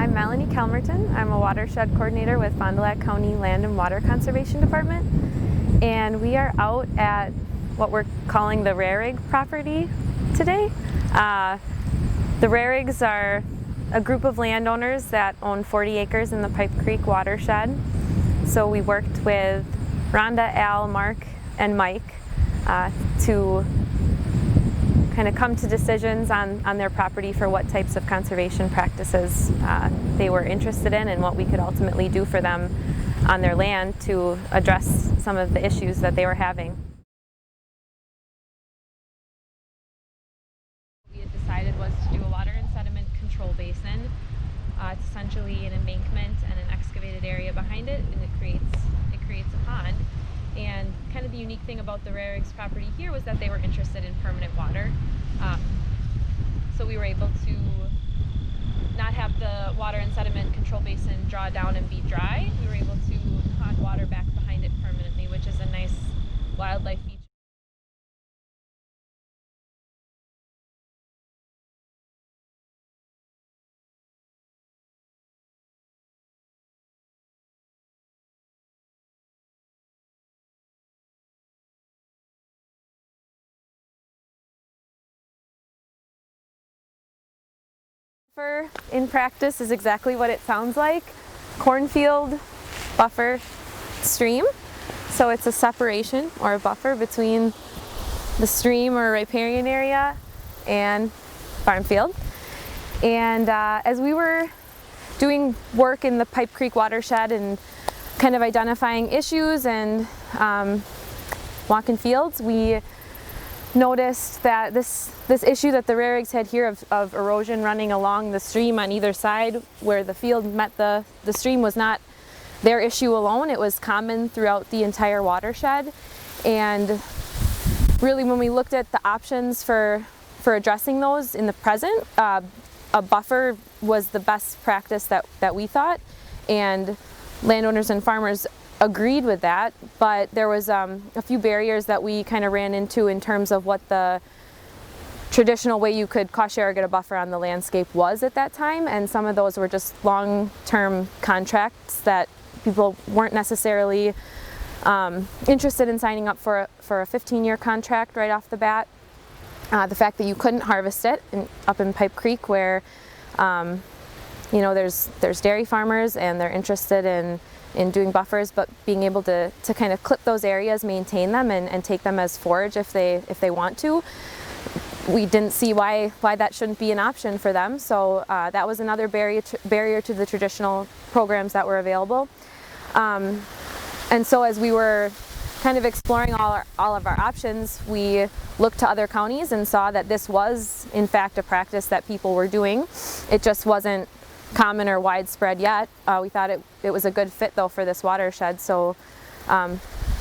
I'm Melanie Kelmerton. I'm a watershed coordinator with Fond du Lac County Land and Water Conservation Department, and we are out at what we're calling the Rarig property today. The Rarigs are a group of landowners that own 40 acres in the Pipe Creek watershed. So we worked with Rhonda, Al, Mark, and Mike to kind of come to decisions on their property for what types of conservation practices they were interested in and what we could ultimately do for them on their land to address some of the issues that they were having. What we had decided was to do a water and sediment control basin. It's essentially an embankment and an excavated area behind it, and it creates a pond. And kind of the unique thing about the Rarigs property here was that they were interested in permanent water. So we were able to not have the water and sediment control basin draw down and be dry. We were able to pond water back behind it permanently, which is a nice wildlife feature. In practice is exactly what it sounds like. Cornfield buffer stream. So it's a separation or a buffer between the stream or riparian area and farm field. And as we were doing work in the Pipe Creek watershed and kind of identifying issues and walking fields, we noticed that this issue that the Rarigs had here of erosion running along the stream on either side where the field met the stream was not their issue alone. It was common throughout the entire watershed. And really when we looked at the options for addressing those in the present, a buffer was the best practice that we thought, and landowners and farmers agreed with that, but there was a few barriers that we kind of ran into in terms of what the traditional way you could cost share or get a buffer on the landscape was at that time, and some of those were just long-term contracts that people weren't necessarily interested in signing up for a 15-year contract right off the bat. The fact that you couldn't harvest it up in Pipe Creek where you know, there's dairy farmers and they're interested in doing buffers, but being able to kind of clip those areas, maintain them, and take them as forage if they want to. We didn't see why that shouldn't be an option for them. So that was another barrier to the traditional programs that were available. And so as we were kind of exploring all of our options, we looked to other counties and saw that this was in fact a practice that people were doing. It just wasn't common or widespread yet. We thought it was a good fit though for this watershed. So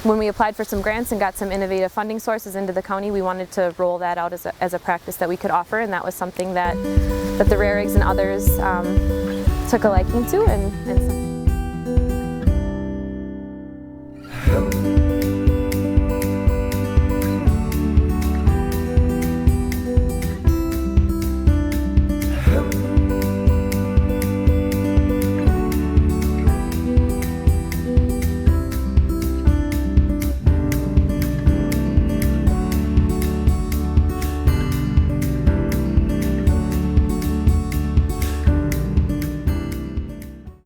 when we applied for some grants and got some innovative funding sources into the county, we wanted to roll that out as a practice that we could offer, and that was something that the Rarigs and others took a liking to.